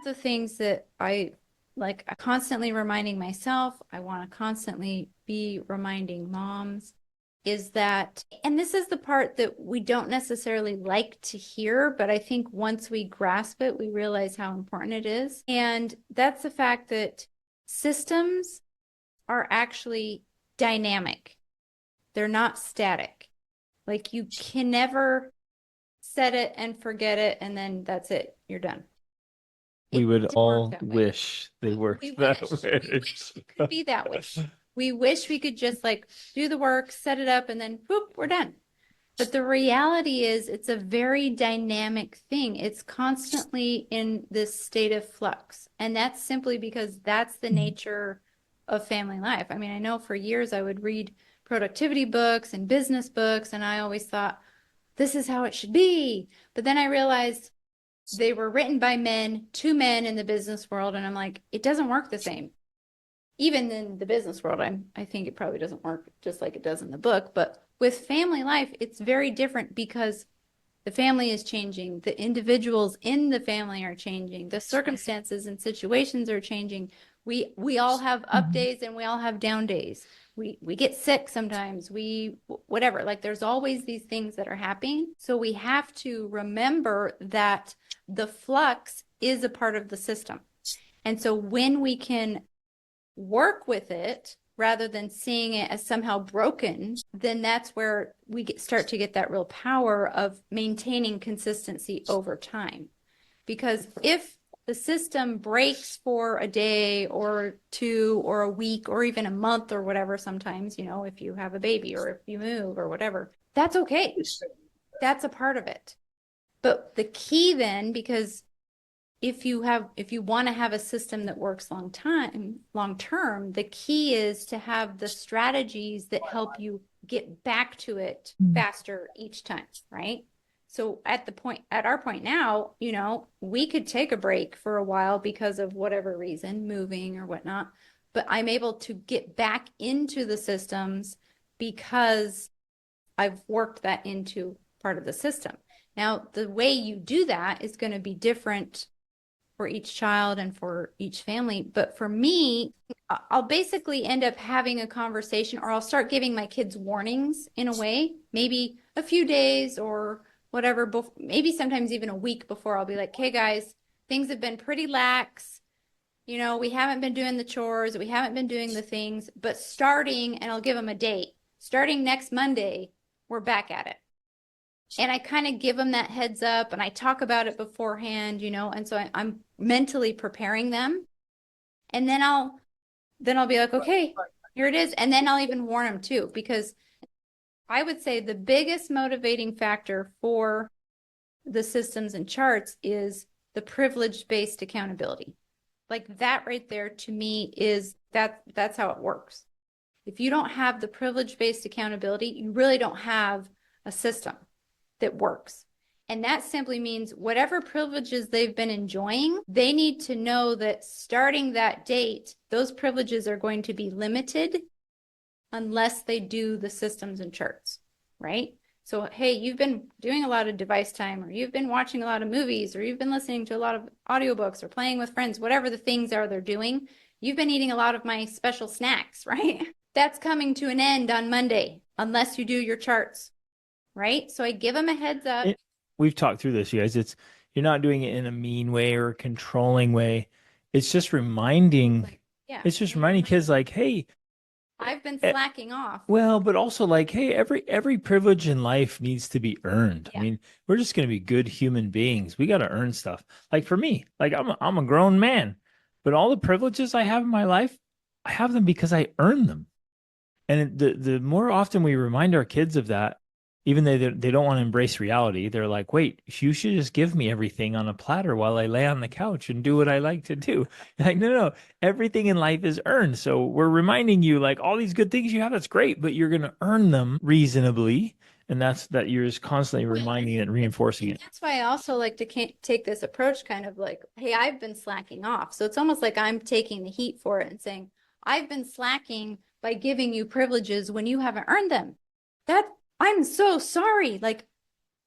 the things that I like constantly reminding myself, I want to constantly be reminding moms is that, and this is the part that we don't necessarily like to hear, but I think once we grasp it, we realize how important it is. And that's the fact that systems are actually dynamic. They're not static. Like you can never set it and forget it, and then that's it. You're done. We It would didn't work all that way. wish they We worked that wish. We way. wish it could be that way. We wish we could just like do the work, set it up, and then whoop, we're done. But the reality is it's a very dynamic thing. It's constantly in this state of flux. And that's simply because that's the nature of family life. I mean, I know for years I would read productivity books and business books, and I always thought, this is how it should be. But then I realized they were written by men, to men in the business world. And I'm like, it doesn't work the same. Even in the business world, I think it probably doesn't work just like it does in the book. But with family life, it's very different because the family is changing. The individuals in the family are changing. The circumstances and situations are changing. We all have up Mhm. days and we all have down days. We get sick sometimes. We whatever. Like there's always these things that are happening. So we have to remember that the flux is a part of the system. And so when we can work with it rather than seeing it as somehow broken, then that's where we start to get that real power of maintaining consistency over time. Because if the system breaks for a day or two or a week or even a month or whatever, sometimes, if you have a baby or if you move or whatever, that's okay. That's a part of it. But the key then, because if you want to have a system that works long term, the key is to have the strategies that help you get back to it faster each time, right? So at our point now, we could take a break for a while because of whatever reason, moving or whatnot, but I'm able to get back into the systems because I've worked that into part of the system. Now, the way you do that is going to be different for each child and for each family. But for me, I'll basically end up having a conversation or I'll start giving my kids warnings in a way, maybe a few days or whatever, maybe sometimes even a week before. I'll be like, hey guys, things have been pretty lax. We haven't been doing the chores, we haven't been doing the things, but starting, and I'll give them a date, starting next Monday, we're back at it. And I kind of give them that heads up and I talk about it beforehand, and so I'm mentally preparing them. And then I'll be like, okay, here it is. And then I'll even warn them too, because I would say the biggest motivating factor for the systems and charts is the privilege-based accountability. Like that right there to me is that's how it works. If you don't have the privilege-based accountability, you really don't have a system that works. And that simply means whatever privileges they've been enjoying, they need to know that starting that date, those privileges are going to be limited unless they do the systems and charts, right? So, hey, you've been doing a lot of device time, or you've been watching a lot of movies, or you've been listening to a lot of audiobooks or playing with friends, whatever the things are they're doing. You've been eating a lot of my special snacks, right? That's coming to an end on Monday unless you do your charts, right? So I give them a heads up. It, we've talked through this, you guys. You're not doing it in a mean way or a controlling way. It's just reminding, Yeah. it's just reminding kids like, hey, I've been eh, slacking off. well, but also like, hey, every privilege in life needs to be earned. I Yeah. mean, we're just gonna be good human beings. We got to earn stuff. Like for me, like I'm a grown man, but all the privileges I have in my life, I have them because I earned them. And the more often we remind our kids of that, even though they don't want to embrace reality, they're like, wait, you should just give me everything on a platter while I lay on the couch and do what I like to do. Like, no, no, everything in life is earned. So we're reminding you, like, all these good things you have, that's great, but you're going to earn them reasonably. And that's that you're just constantly Well, reminding and reinforcing it. that's why I also like to take this approach kind of like, hey, I've been slacking off. So it's almost like I'm taking the heat for it and saying, I've been slacking by giving you privileges when you haven't earned them. That I'm so sorry. Like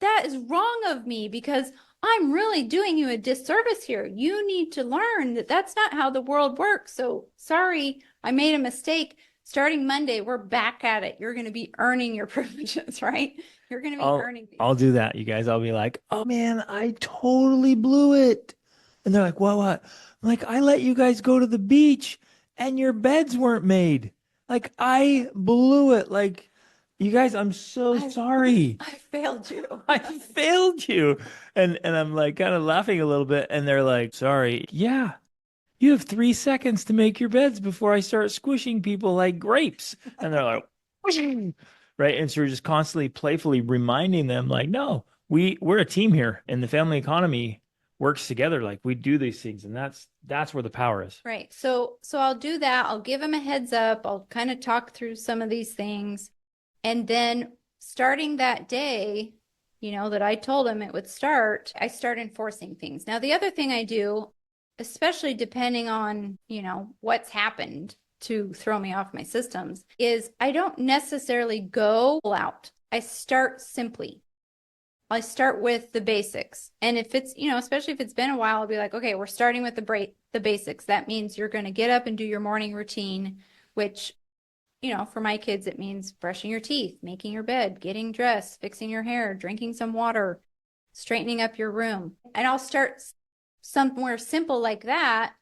that is wrong of me because I'm really doing you a disservice here. You need to learn that that's not how the world works. So sorry, I made a mistake. Starting Monday, we're back at it. You're going to be earning your privileges, right? You're going to be I'll earning these. I'll do that, you guys. I'll be like, "Oh man, I totally blew it." And they're like, What? I'm like, "I let you guys go to the beach and your beds weren't made. Like I blew it. Like you guys, I'm so I sorry. I failed you. I failed you." And I'm like kind of laughing a little bit and they're like, "Sorry. Yeah. You have 3 seconds to make your beds before I start squishing people like grapes." And they're like, "Whooshing." Right. And so we're just constantly playfully reminding them, like, no, we're a team here and the family economy works together. Like we do these things. And that's where the power is. Right. So I'll do that. I'll give him a heads up. I'll kind of talk through some of these things. And then starting that day, that I told him it would start, I start enforcing things. Now, the other thing I do, especially depending on, what's happened to throw me off my systems, is I don't necessarily go all out. I start simply. I start with the basics. And if it's, especially if it's been a while, I'll be like, okay, we're starting with the basics. That means you're going to get up and do your morning routine, which, for my kids, it means brushing your teeth, making your bed, getting dressed, fixing your hair, drinking some water, straightening up your room. And I'll start somewhere simple like that.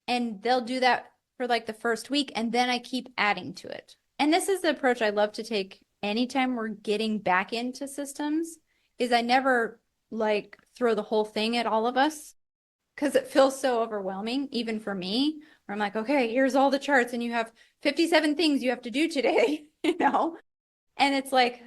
And they'll do that for like the first week. And then I keep adding to it. And this is the approach I love to take anytime we're getting back into systems is I never like throw the whole thing at all of us because it feels so overwhelming, even for me, where I'm like, okay, here's all the charts and you have 57 things you have to do today, And it's like,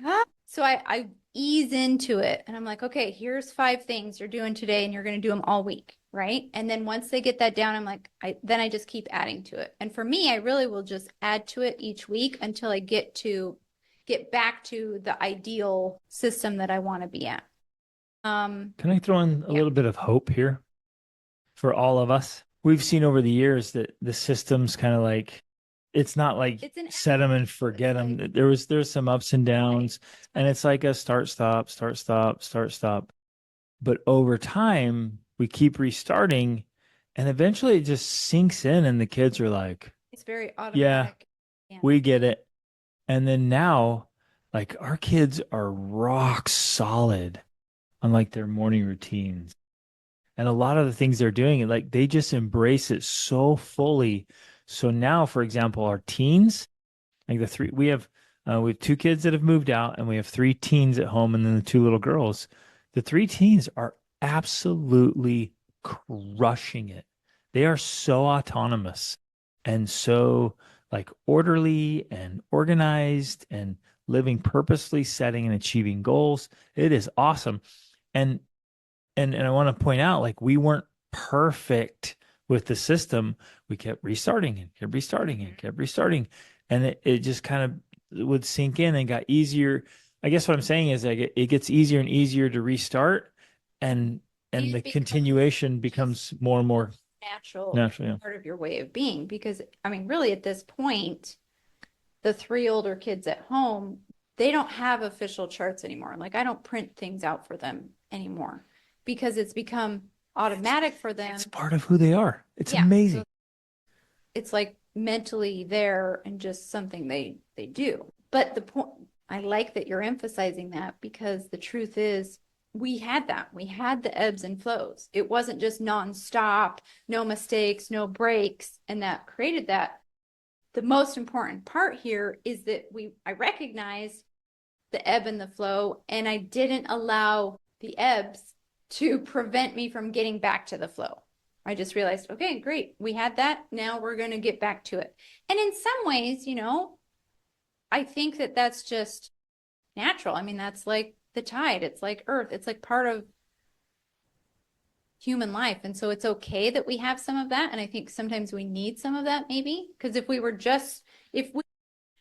so I ease into it and I'm like, okay, here's 5 things you're doing today and you're going to do them all week. Right. And then once they get that down, I'm like, then I just keep adding to it. And for me, I really will just add to it each week until I get back to the ideal system that I want to be at. Can I throw in a Yeah, little bit of hope here for all of us? We've seen over the years that the system's kind of like it's not like it's an set them and it's forget them. like There's some ups and right. downs, and it's like a start stop, start stop, start stop. But over time, we keep restarting, and eventually it just sinks in, and the kids are like, It's very "Yeah, automatic. Yeah. we get it." And then now, like our kids are rock solid on like their morning routines. And a lot of the things they're doing, like they just embrace it so fully. So now, for example, our teens, like the three we have 2 kids that have moved out and we have 3 teens at home and then the 2 little girls. The 3 teens are absolutely crushing it. They are so autonomous and so like orderly and organized and living purposely, setting and achieving goals. It is awesome. And and I want to point out, like we weren't perfect with the system. We kept restarting and kept restarting and kept restarting. And it just kind of would sink in and got easier. I guess what I'm saying is like it gets easier and easier to restart and And the it becomes continuation just becomes more and more natural natural. Yeah. part of your way of being. Because, I mean, really at this point, the 3 older kids at home, they don't have official charts anymore. Like I don't print things out for them anymore because it's become automatic for them. It's part of who they are. It's Yeah. amazing. So it's like mentally there and just something they do. But the point I like that you're emphasizing that because the truth is we had that. We had the ebbs and flows. It wasn't just nonstop, no mistakes, no breaks, and that created that. The most important part here is that I recognized the ebb and the flow, and I didn't allow the ebbs to prevent me from getting back to the flow. I just realized, okay, great. We had that. Now we're going to get back to it. And in some ways, I think that that's just natural. I mean, that's like the tide. It's like earth. It's like part of human life. And so it's okay that we have some of that. And I think sometimes we need some of that maybe because if we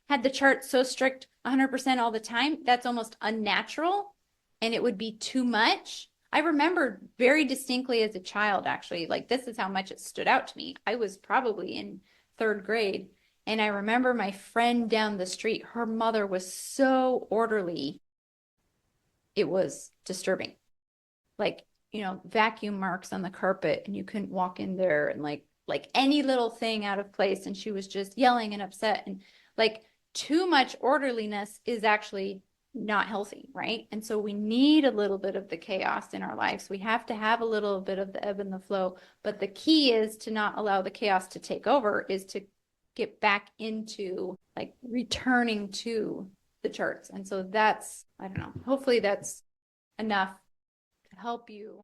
had the chart so strict 100% all the time, that's almost unnatural and it would be too much. I remember very distinctly as a child, actually, like this is how much it stood out to me. I was probably in 3rd grade. And I remember my friend down the street, her mother was so orderly, it was disturbing. Like, vacuum marks on the carpet and you couldn't walk in there, and like any little thing out of place, and she was just yelling and upset, and like too much orderliness is actually not healthy, right? And so we need a little bit of the chaos in our lives. We have to have a little bit of the ebb and the flow, but the key is to not allow the chaos to take over, is to get back into like returning to the charts. And so that's, I don't know, hopefully that's enough to help you